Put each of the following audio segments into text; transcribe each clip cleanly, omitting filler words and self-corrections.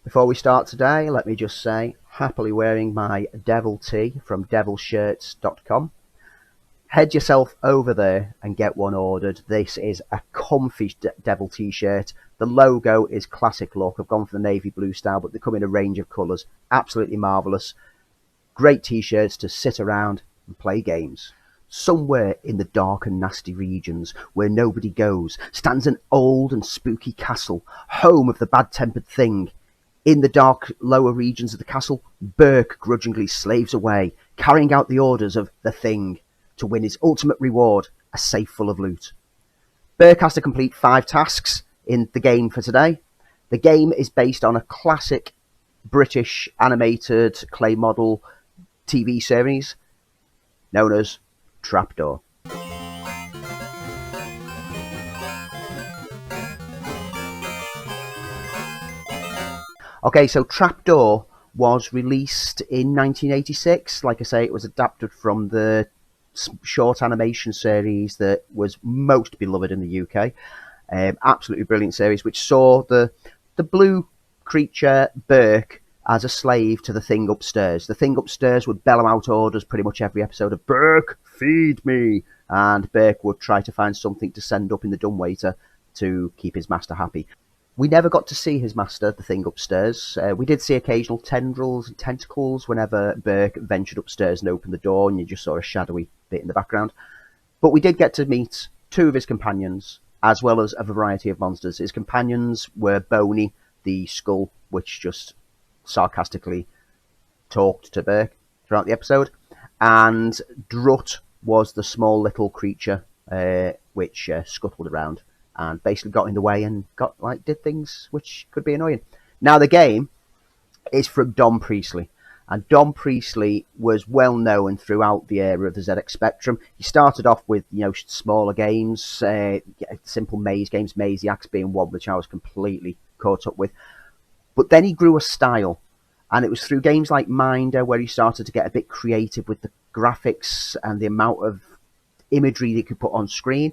Before we start today, let me just say, happily wearing my devil tee from devilshirts.com. Head yourself over there and get one ordered. This is a comfy devil t-shirt. The logo is classic look. I've gone for the navy blue style, but they come in a range of colours. Absolutely marvellous. Great t-shirts to sit around and play games. Somewhere in the dark and nasty regions where nobody goes stands an old and spooky castle, home of the bad-tempered thing. In the dark lower regions of the castle, Berk grudgingly slaves away, carrying out the orders of the thing to win his ultimate reward, a safe full of loot. Berk has to complete 5 tasks in the game for today. The game is based on a classic British animated clay model TV series known as Trapdoor. Okay, so Trapdoor was released in 1986. Like I say, it was adapted from the short animation series that was most beloved in the UK. Absolutely brilliant series, which saw the blue creature Berk as a slave to the thing upstairs. The thing upstairs would bellow out orders pretty much every episode of Berk, feed me, and Berk would try to find something to send up in the dumbwaiter to keep his master happy. We never got to see his master, the thing upstairs. We did see occasional tendrils and tentacles whenever Berk ventured upstairs and opened the door, and you just saw a shadowy bit in the background. But we did get to meet 2 of his companions, as well as a variety of monsters. His companions were Boney, the skull, which just sarcastically talked to Berk throughout the episode, and Drut was the small little creature which scuttled around and basically got in the way and did things which could be annoying. Now the game is from Don Priestley, and Don Priestley was well known throughout the era of the ZX Spectrum. He started off with smaller games, simple maze games, Maziacs being one which I was completely caught up with. But then he grew a style, and it was through games like Minder where he started to get a bit creative with the graphics and the amount of imagery he could put on screen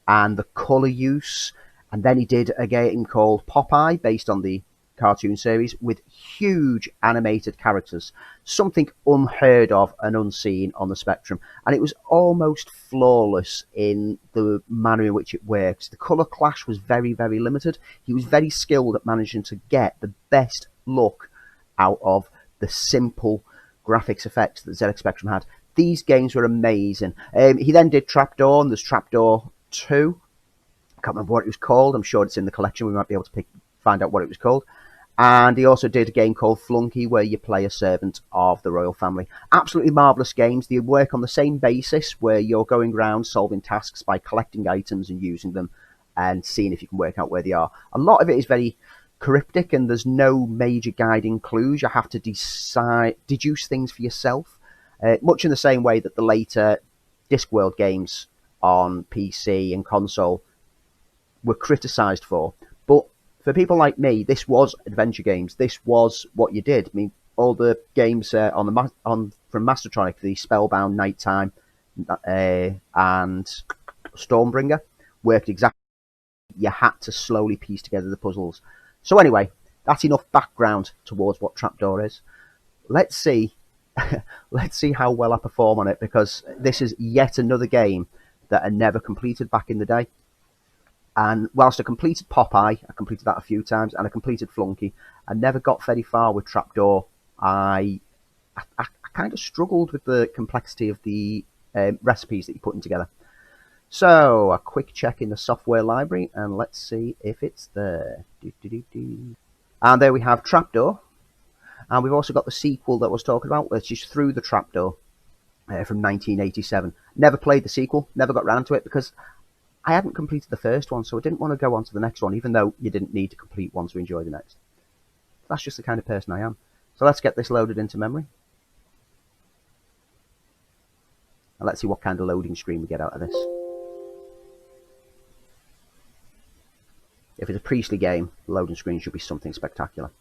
and the colour use. And then he did a game called Popeye, based on the cartoon series, with huge animated characters, something unheard of and unseen on the Spectrum. And it was almost flawless in the manner in which it works. The colour clash was very, very limited. He was very skilled at managing to get the best look out of the simple graphics effects that ZX Spectrum had. These games were amazing. He then did Trapdoor, and there's Trapdoor 2. I can't remember what it was called. I'm sure it's in the collection. We might be able to find out what it was called. And he also did a game called Flunky, where you play a servant of the royal family. Absolutely marvellous games. They work on the same basis, where you're going around solving tasks by collecting items and using them and seeing if you can work out where they are. A lot of it is very cryptic, and there's no major guiding clues. You have to deduce things for yourself, much in the same way that the later Discworld games on PC and console were criticised for. But for people like me, this was adventure games. This was what you did. I mean, all the games from Mastertronic, the Spellbound, Nighttime, and Stormbringer, worked exactly. You had to slowly piece together the puzzles. So anyway, that's enough background towards what Trapdoor is. Let's see how well I perform on it, because this is yet another game that I never completed back in the day. And whilst I completed Popeye, I completed that a few times, and I completed Flunky, I never got very far with Trapdoor. I kind of struggled with the complexity of the recipes that you're putting together. So, a quick check in the software library, and let's see if it's there. And there we have Trapdoor. And we've also got the sequel that I was talking about, which is Through the Trapdoor from 1987. Never played the sequel, never got round to it, because I hadn't completed the first one, so I didn't want to go on to the next one, even though you didn't need to complete one to enjoy the next. That's just the kind of person I am. So let's get this loaded into memory. And let's see what kind of loading screen we get out of this. If it's a Priestley game, the loading screen should be something spectacular.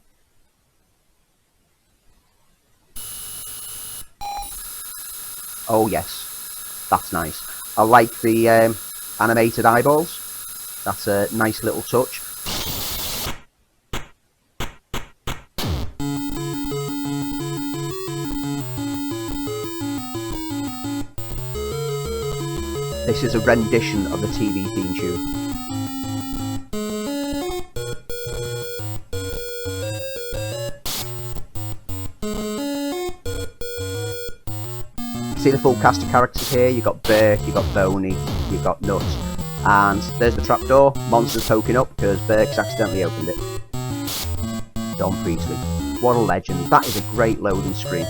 Oh yes, that's nice. I like the animated eyeballs. That's a nice little touch. This is a rendition of the TV theme tune. See the full cast of characters here. You've got Berk, you've got Boney, you've got Nuts. And there's the trapdoor. Monster's poking up because Berk's accidentally opened it. Don Priestley. What a legend. That is a great loading screen.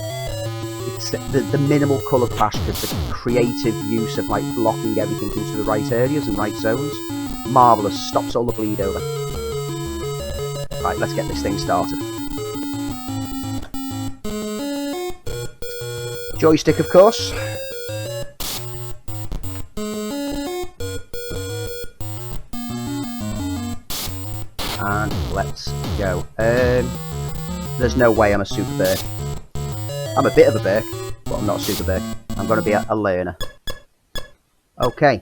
It's the minimal colour clash because the creative use of like blocking everything into the right areas and right zones. Marvellous. Stops all the bleed over. Right, let's get this thing started. Joystick, of course. And let's go. There's no way I'm a super Berk. I'm a bit of a Berk, but I'm not a super Berk. I'm going to be a learner. Okay.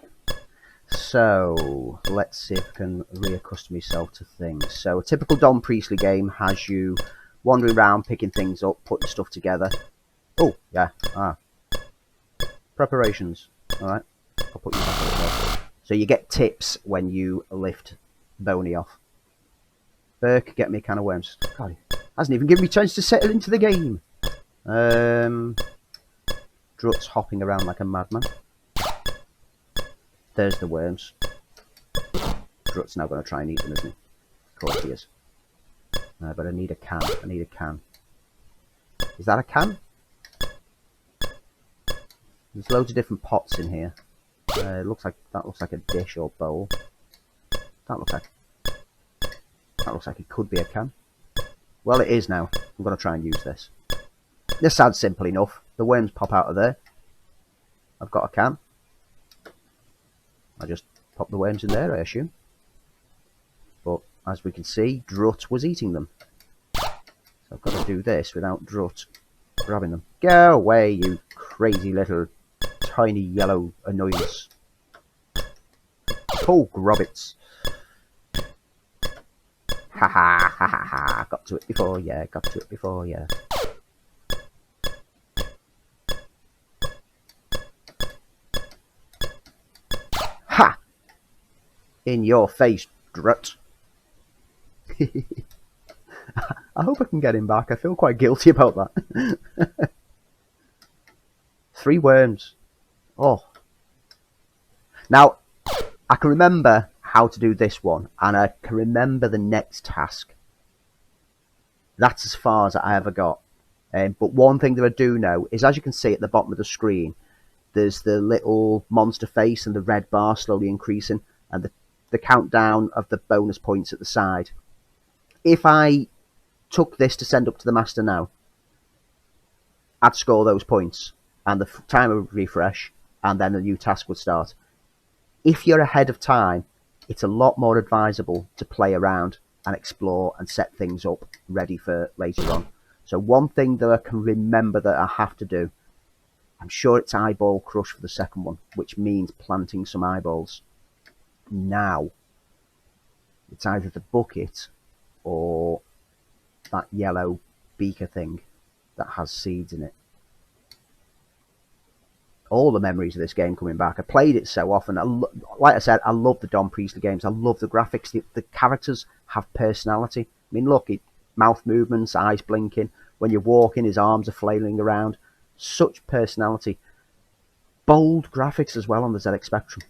So, let's see if I can reaccustom myself to things. So, a typical Don Priestley game has you wandering around, picking things up, putting stuff together. Oh, yeah. Preparations. Alright. I'll put you back over there. So you get tips when you lift Boney off. Berk, get me a can of worms. God, he hasn't even given me a chance to settle into the game. Drut's hopping around like a madman. There's the worms. Drut's now going to try and eat them, isn't he? Of course he is. But I need a can. I need a can. Is that a can? There's loads of different pots in here. That looks like a dish or bowl. That looks like it could be a can. Well, it is now. I'm going to try and use this. This sounds simple enough. The worms pop out of there. I've got a can. I just pop the worms in there, I assume. But as we can see, Drut was eating them. So I've got to do this without Drut grabbing them. Go away, you crazy little tiny yellow annoyance. Oh, grobbits. Ha ha ha ha ha. Got to it before, yeah. Got to it before, yeah. Ha! In your face, Drut. I hope I can get him back. I feel quite guilty about that. 3 worms. Oh. Now, I can remember how to do this one, and I can remember the next task. That's as far as I ever got. But one thing that I do know is, as you can see at the bottom of the screen, there's the little monster face and the red bar slowly increasing, and the countdown of the bonus points at the side. If I took this to send up to the master now, I'd score those points, and the timer would refresh, and then a new task would start. If you're ahead of time, it's a lot more advisable to play around and explore and set things up ready for later on. So one thing that I can remember that I have to do, I'm sure it's eyeball crush for the second one, which means planting some eyeballs. Now, it's either the bucket or that yellow beaker thing that has seeds in it. All the memories of this game coming back. I played it so often. Like I said, I love the Don Priestley games. I love the graphics. The characters have personality. I mean, look, mouth movements, eyes blinking. When you're walking, his arms are flailing around. Such personality. Bold graphics as well on the ZX Spectrum.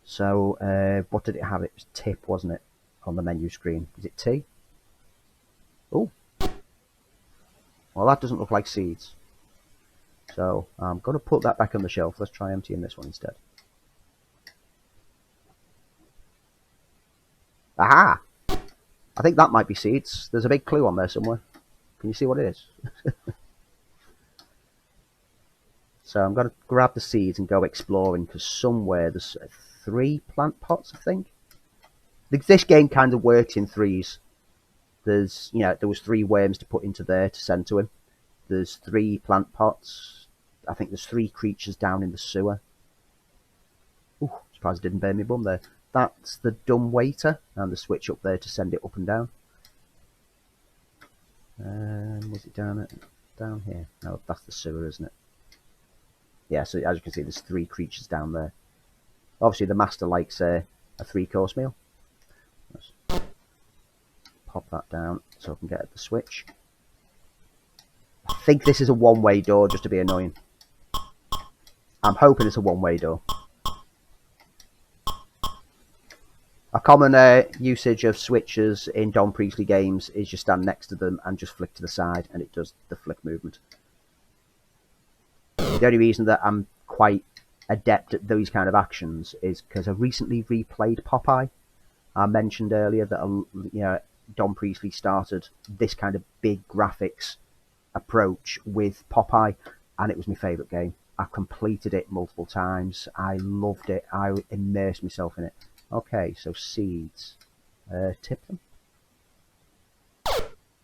So, what did it have? It was tip, wasn't it? On the menu screen. Is it T? Oh. Well, that doesn't look like seeds. So, I'm going to put that back on the shelf. Let's try emptying this one instead. Aha! I think that might be seeds. There's a big clue on there somewhere. Can you see what it is? So I'm going to grab the seeds and go exploring, because somewhere there's 3 plant pots, I think. This game kind of works in 3s. There was 3 worms to put into there to send to him. There's 3 plant pots. I think there's 3 creatures down in the sewer. Ooh, surprised I didn't burn my bum there. That's the dumb waiter, and the switch up there to send it up and down. Was it down here? No, that's the sewer, isn't it? Yeah, so as you can see, there's 3 creatures down there. Obviously, the master likes a 3-course meal. Let's pop that down so I can get at the switch. I think this is a one-way door, just to be annoying. I'm hoping it's a one-way door. A common usage of switches in Don Priestley games is you stand next to them and just flick to the side, and it does the flick movement. The only reason that I'm quite adept at those kind of actions is because I recently replayed Popeye. I mentioned earlier that Don Priestley started this kind of big graphics approach with Popeye, and it was my favourite game. I've completed it multiple times. I loved it. I immersed myself in it. Okay, so seeds. Tip them.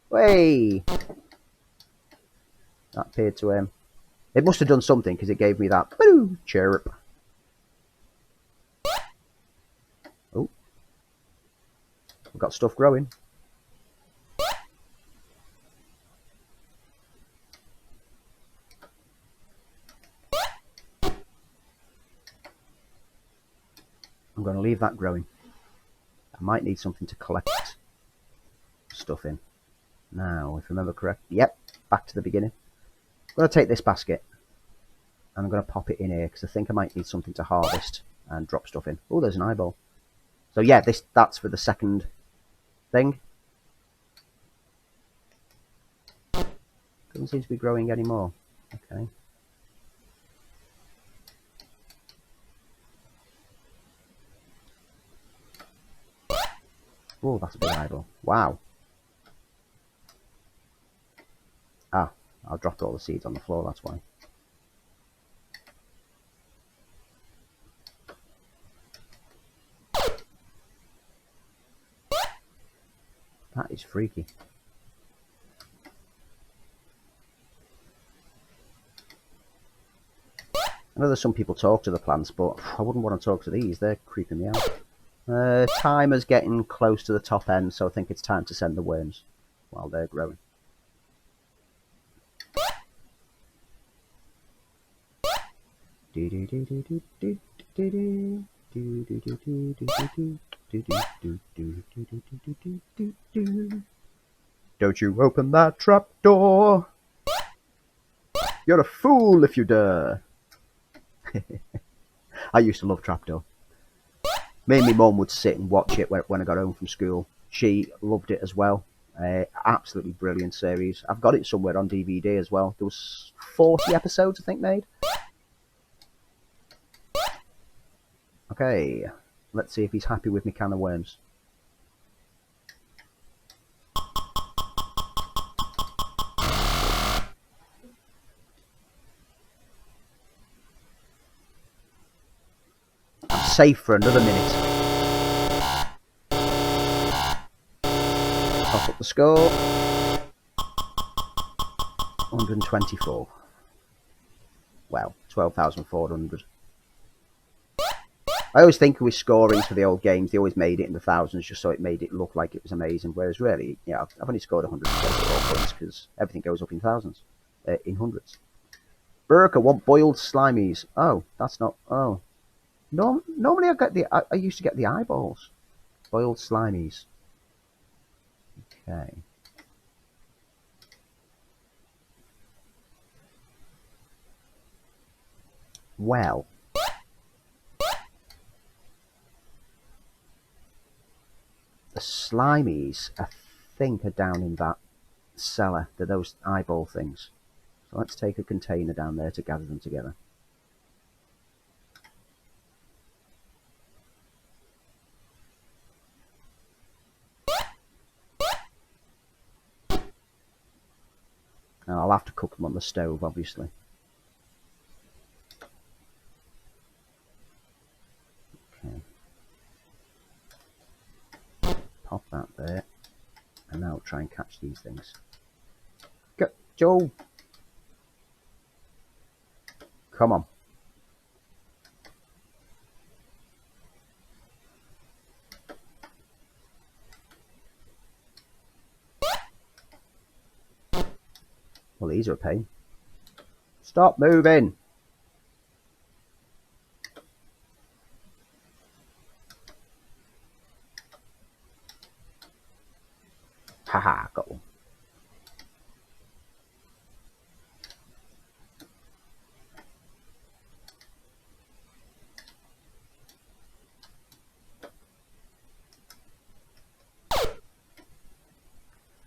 Way! That appeared to him. It must have done something because it gave me that chirp. Oh. We've got stuff growing. I'm going to leave that growing. I might need something to collect stuff in. Now, if I remember correct, yep, back to the beginning. I'm going to take this basket and I'm going to pop it in here because I think I might need something to harvest and drop stuff in. Oh, there's an eyeball. So yeah, that's for the second thing. Doesn't seem to be growing anymore. Okay. Oh, that's a big eyeball. Wow. Ah, I dropped all the seeds on the floor, that's why. That is freaky. I know there's some people talk to the plants, but I wouldn't want to talk to these. They're creeping me out. Timer's getting close to the top end, so I think it's time to send the worms while they're growing. Don't you open that trap door! You're a fool if you dare! I used to love Trapdoor. Me and my mum would sit and watch it when I got home from school. She loved it as well. Absolutely brilliant series. I've got it somewhere on DVD as well. There was 40 episodes, I think, made. Okay, let's see if he's happy with me can of worms. I'm safe for another minute. Top up the score. 124. Well, 12,400. I always think with scorings for the old games, they always made it in the thousands just so it made it look like it was amazing. Whereas really, yeah, I've only scored 124 points because everything goes up in thousands, in hundreds. Berk, I want boiled slimies. Oh, that's not. Oh, no. Normally I used to get the eyeballs. Boiled slimies. Okay. Well. The slimies, I think, are down in that cellar. They're those eyeball things. So let's take a container down there to gather them together. And I'll have to cook them on the stove, obviously. Okay. Pop that there. And now try and catch these things. Go, Joe! Come on. Well, these are a pain. Stop moving! Haha, got one.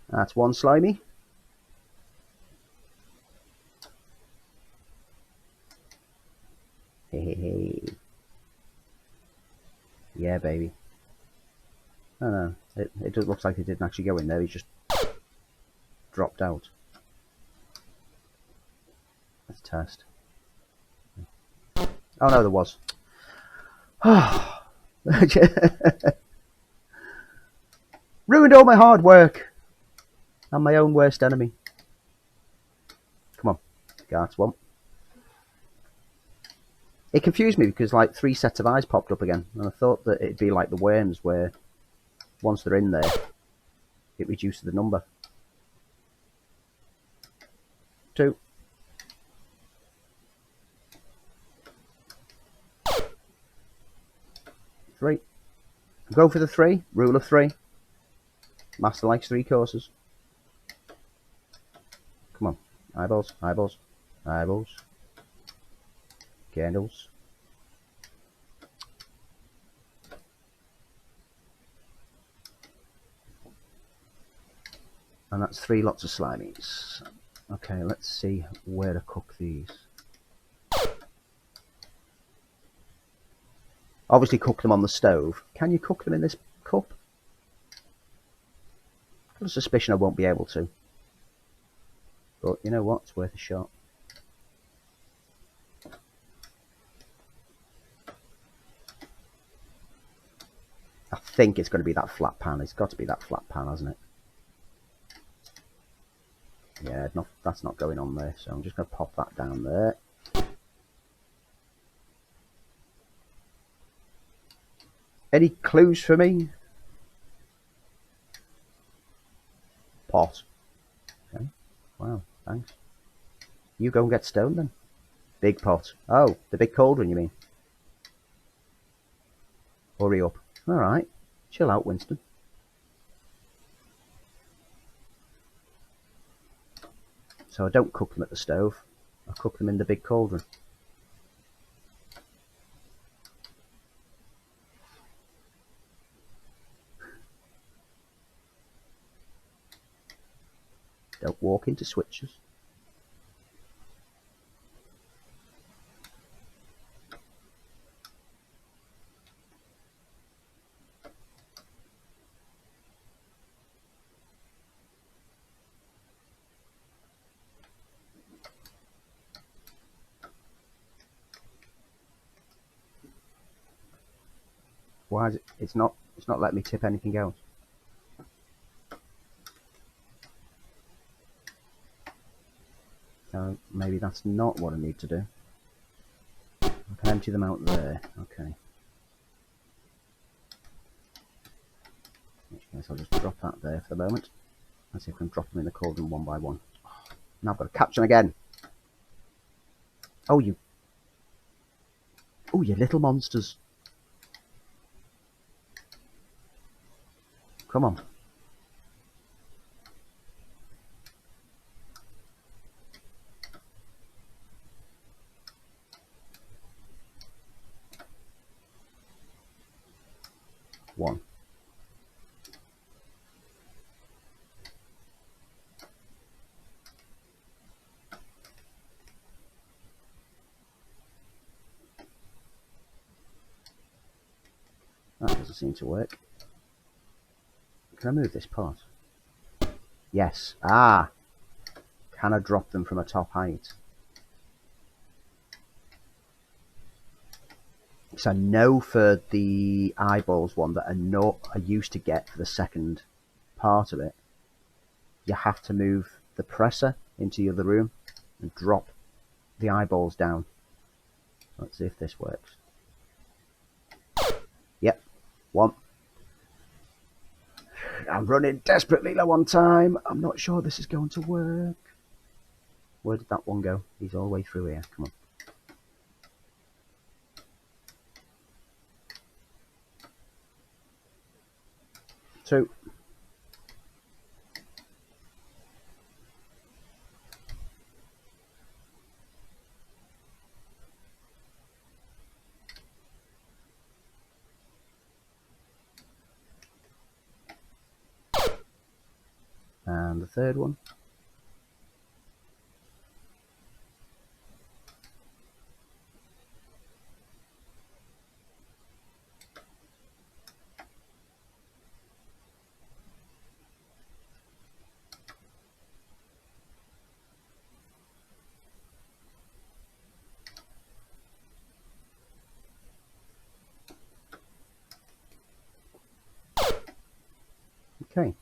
That's one slimy. Hey. Yeah, baby. Oh no, it just looks like it didn't actually go in there. He just dropped out. Let's test. Oh no, there was. Ruined all my hard work. I'm my own worst enemy. Come on, that's one. It confused me because like 3 sets of eyes popped up again, and I thought that it'd be like the worms where once they're in there, it reduces the number. 2. Three. Go for the 3. Rule of 3. Master likes 3 courses. Come on. Eyeballs, eyeballs, eyeballs. Candles. And that's 3 lots of slimies. Okay, let's see where to cook these. Obviously cook them on the stove. Can you cook them in this cup? I've got a suspicion I won't be able to. But you know what? It's worth a shot. I think it's going to be that flat pan. It's got to be that flat pan, hasn't it? Yeah, that's not going on there. So I'm just going to pop that down there. Any clues for me? Pot. Okay. Wow, thanks. You go and get stoned then. Big pot. Oh, the big cauldron, you mean? Hurry up. Alright. Chill out, Winston. So I don't cook them at the stove. I cook them in the big cauldron. Don't walk into switches. Why is it? It's not letting me tip anything else. So maybe that's not what I need to do. I can empty them out there. Okay. In which case I'll just drop that there for the moment. Let's see if I can drop them in the cauldron one by one. Now I've got to catch them again. Oh, you little monsters. Come on. One. That doesn't seem to work. Can I move this pot? Yes. Ah! Can I drop them from a top height? So I know for the eyeballs one that I used to get for the second part of it, you have to move the presser into the other room and drop the eyeballs down. Let's see if this works. Yep, 1. I'm running desperately low on time. I'm not sure this is going to work. Where did that one go? He's all the way through here. Come on. Two. And the third one. Okay.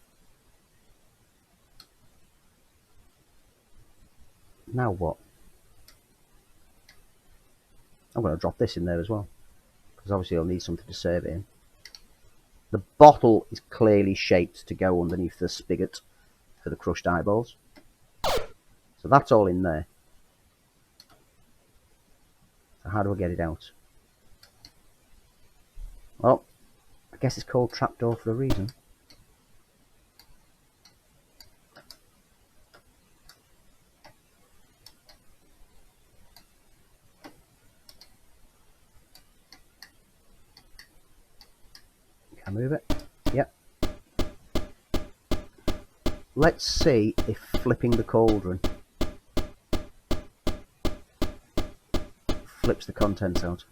Now what? I'm going to drop this in there as well, because obviously I'll need something to serve it in. The bottle is clearly shaped to go underneath the spigot for the crushed eyeballs. So that's all in there. So how do I get it out? Well, I guess it's called trapdoor for a reason. Can I move it? Yep. Let's see if flipping the cauldron flips the contents out,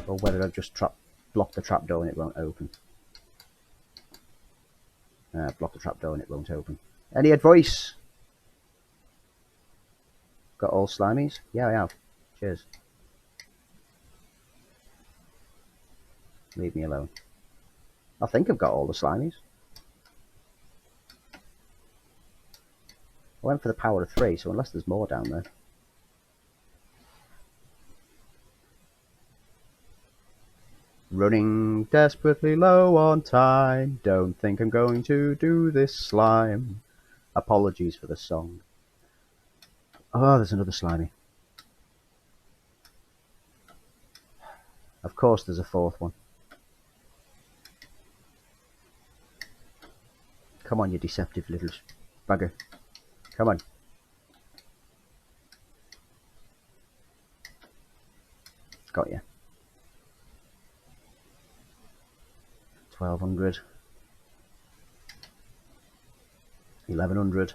or whether I've just blocked the trapdoor and it won't open. Block the trapdoor and it won't open. Any advice? Got all slimies? Yeah, I have. Cheers. Leave me alone. I think I've got all the slimies. I went for the power of 3, so unless there's more down there. Running desperately low on time. Don't think I'm going to do this slime. Apologies for the song. Oh, there's another slimy. Of course there's a fourth one. Come on, you deceptive little bugger. Come on. Got you. 1200. 1100.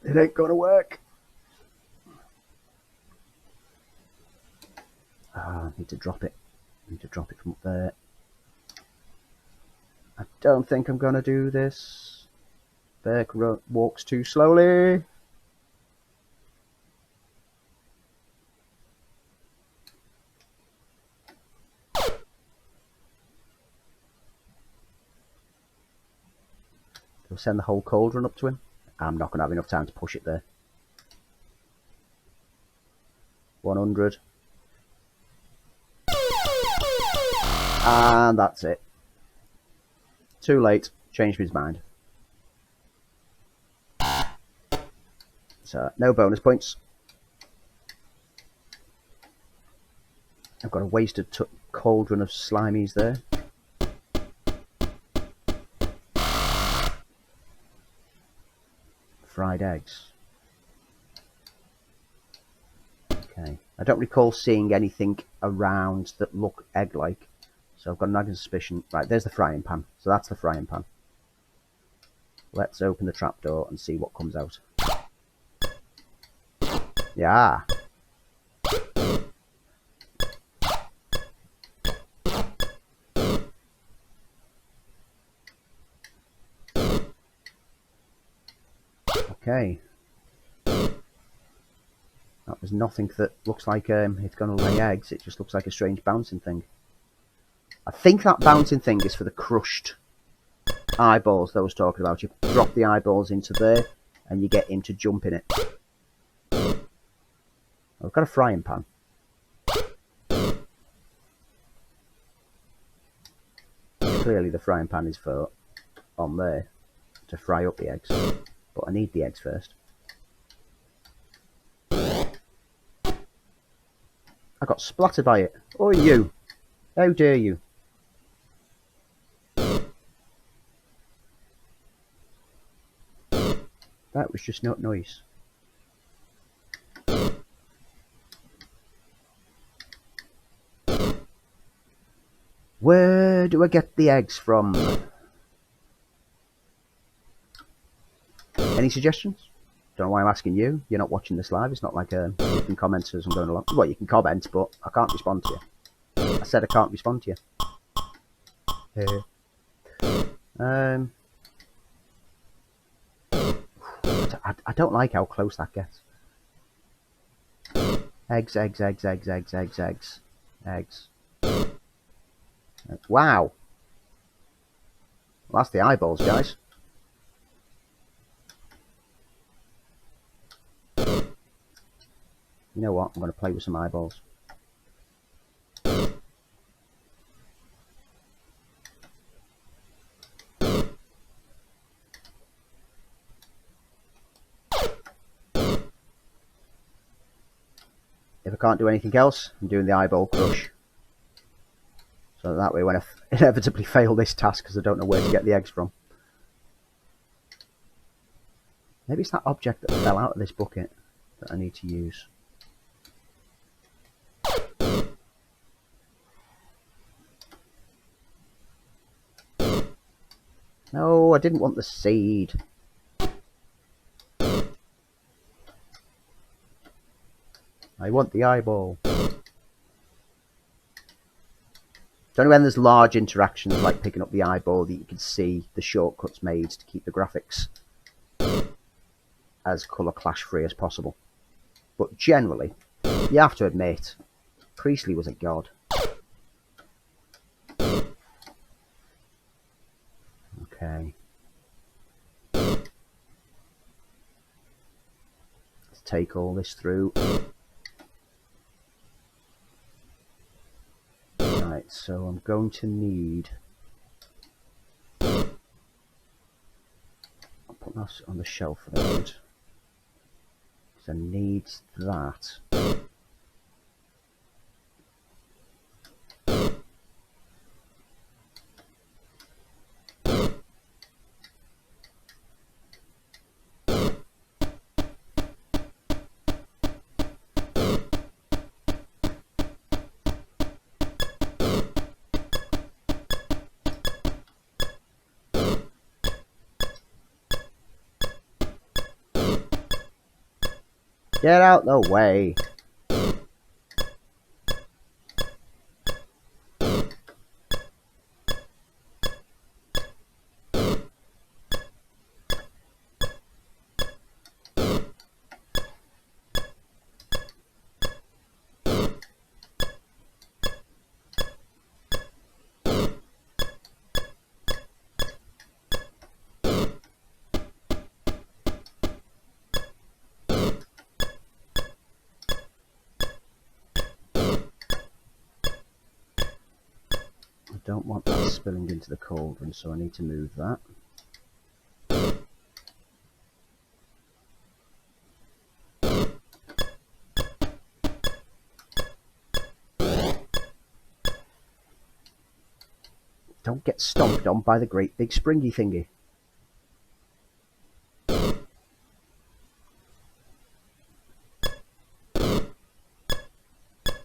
It ain't gonna work. I need to drop it. I need to drop it from up there. I don't think I'm gonna do this. Berk walks too slowly. We'll send the whole cauldron up to him. I'm not going to have enough time to push it there. 100. And that's it. Too late. Changed his mind. So, no bonus points. I've got a wasted cauldron of slimies there. Fried eggs. Okay. I don't recall seeing anything around that look egg-like. So I've got an nagging suspicion. Right, there's the frying pan. So that's the frying pan. Let's open the trapdoor and see what comes out. Yeah. Okay. That was nothing that looks like it's going to lay eggs. It just looks like a strange bouncing thing. I think that bouncing thing is for the crushed eyeballs that I was talking about. You drop the eyeballs into there and you get him to jump in it. I've got a frying pan. Clearly the frying pan is for on there to fry up the eggs. But I need the eggs first. I got splattered by it. Oh, you! How dare you! That was just not nice. Where do I get the eggs from? Any suggestions? Don't know why I'm asking you. You're not watching this live. It's not like you can comment as I'm going along. Well, you can comment, but I can't respond to you. I said I can't respond to you. I don't like how close that gets. Eggs, eggs, eggs, eggs, eggs, eggs, eggs, eggs. Wow. Well, that's the eyeballs, guys. You know what? I'm going to play with some eyeballs. If I can't do anything else, I'm doing the eyeball crush. So that way when I inevitably fail this task because I don't know where to get the eggs from. Maybe it's that object that fell out of this bucket that I need to use. No, I didn't want the seed. I want the eyeball. It's only when there's large interactions like picking up the eyeball that you can see the shortcuts made to keep the graphics as colour clash free as possible. But generally, you have to admit, Priestley was a god. Okay. Let's take all this through. Right, so I'm going to need... I'll put that on the shelf for the moment. Because I need that. Get out the way. I don't want that spilling into the cauldron, so I need to move that. Don't get stomped on by the great big springy thingy.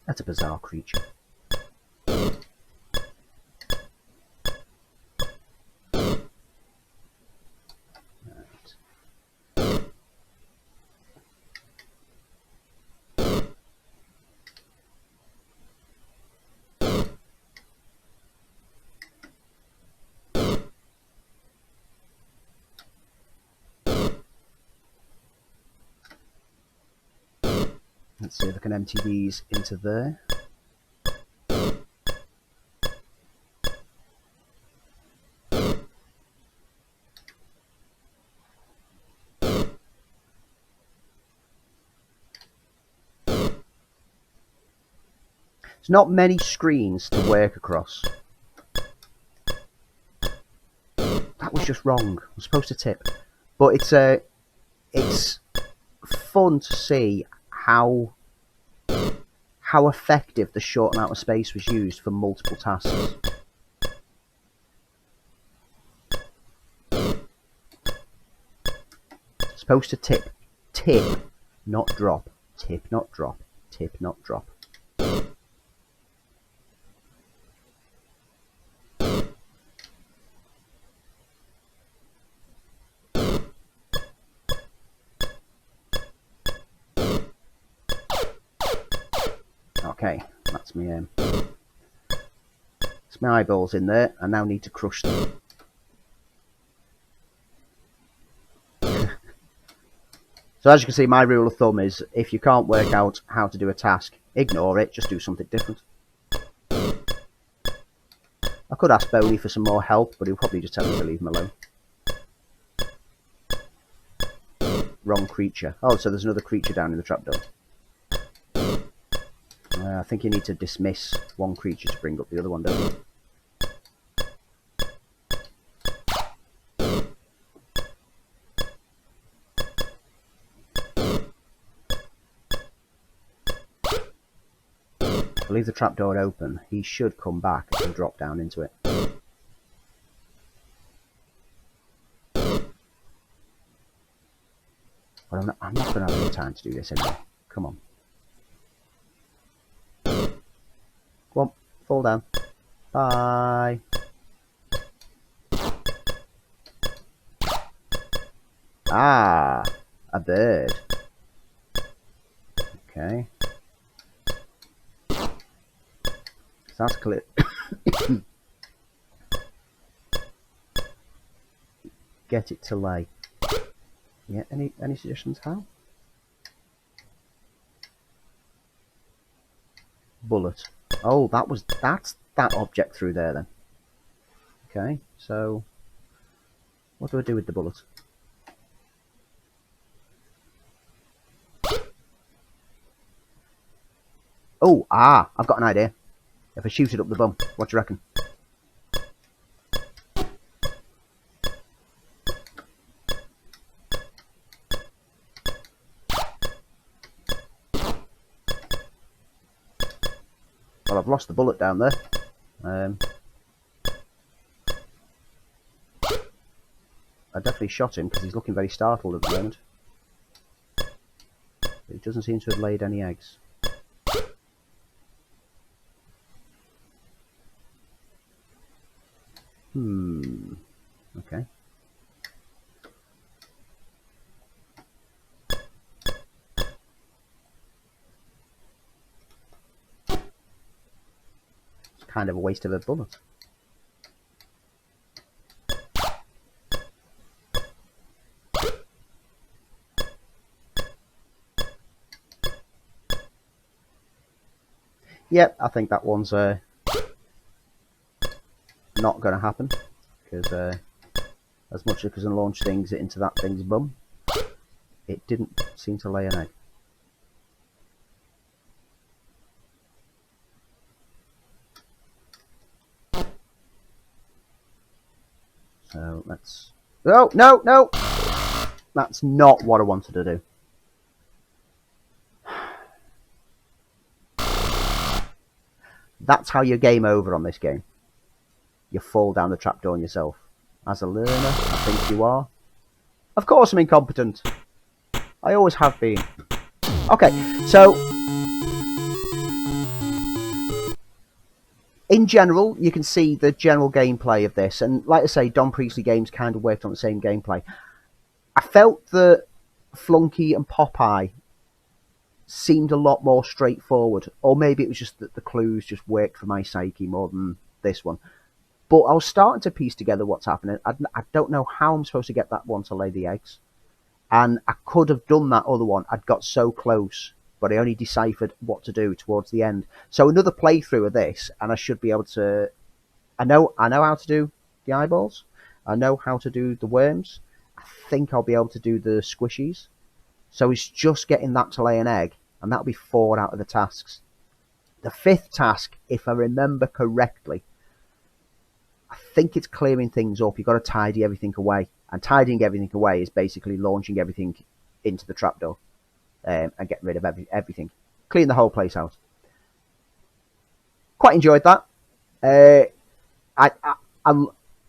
That's a bizarre creature. Let's see if I can empty these into there. There's not many screens to work across. That was just wrong. I'm supposed to tip. But it's fun to see how effective the short amount of space was used for multiple tasks. Supposed to tip. Tip, not drop. Tip, not drop. Tip, not drop. Okay, that's me. It's my eyeballs in there. I now need to crush them. So as you can see, my rule of thumb is if you can't work out how to do a task, ignore it, just do something different. I could ask Boney for some more help, but he'll probably just tell me to leave him alone. Wrong creature. Oh, so there's another creature down in the trapdoor. I think you need to dismiss one creature to bring up the other one, don't you? I'll leave the trapdoor open. He should come back and drop down into it. But I'm not going to have enough time to do this anyway. Come on. Come on, fall down. Bye. Ah, a bird. Okay. So that's clear. Get it to lay. Yeah, any suggestions how? Bullet. Oh, that's that object through there then. Okay, so what do I do with the bullet? Oh, I've got an idea. If I shoot it up the bum, what do you reckon? Well, I've lost the bullet down there. I definitely shot him because he's looking very startled at the moment. But he doesn't seem to have laid any eggs. Okay. It's kind of a waste of a bullet. Yep, I think that one's not going to happen, because as much as I can launch things into that thing's bum, it didn't seem to lay an egg. So let's... Oh, no, no! That's not what I wanted to do. That's how you game over on this game. You fall down the trapdoor on yourself. As a learner, I think you are. Of course I'm incompetent. I always have been. Okay, so... in general, you can see the general gameplay of this. And like I say, Don Priestley Games kind of worked on the same gameplay. I felt that Flunky and Popeye seemed a lot more straightforward. Or maybe it was just that the clues just worked for my psyche more than this one. But I was starting to piece together what's happening. I don't know how I'm supposed to get that one to lay the eggs. And I could have done that other one. I'd got so close, but I only deciphered what to do towards the end. So another playthrough of this, and I should be able to... I know how to do the eyeballs. I know how to do the worms. I think I'll be able to do the squishies. So it's just getting that to lay an egg, and that'll be 4 out of the tasks. The 5th task, if I remember correctly, I think it's clearing things up. You've got to tidy everything away. And tidying everything away is basically launching everything into the trapdoor. And getting rid of everything. Clean the whole place out. Quite enjoyed that.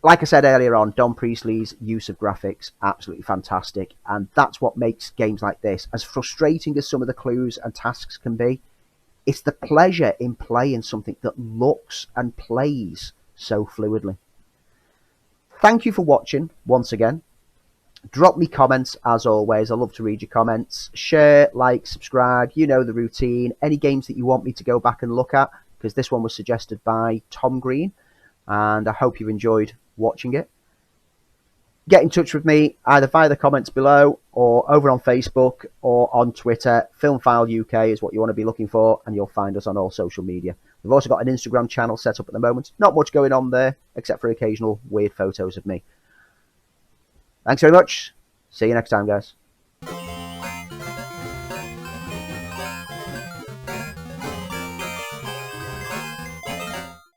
Like I said earlier on, Don Priestley's use of graphics, absolutely fantastic. And that's what makes games like this, as frustrating as some of the clues and tasks can be, it's the pleasure in playing something that looks and plays so fluidly. Thank you for watching once again. Drop me comments, as always. I love to read your comments. Share, like, subscribe. You know the routine. Any games that you want me to go back and look at, because this one was suggested by Tom Green, and I hope you've enjoyed watching it. Get in touch with me either via the comments below or over on Facebook or on Twitter. Filmfile UK is what you want to be looking for, and you'll find us on all social media. We've also got an Instagram channel set up at the moment. Not much going on there, except for occasional weird photos of me. Thanks very much. See you next time, guys.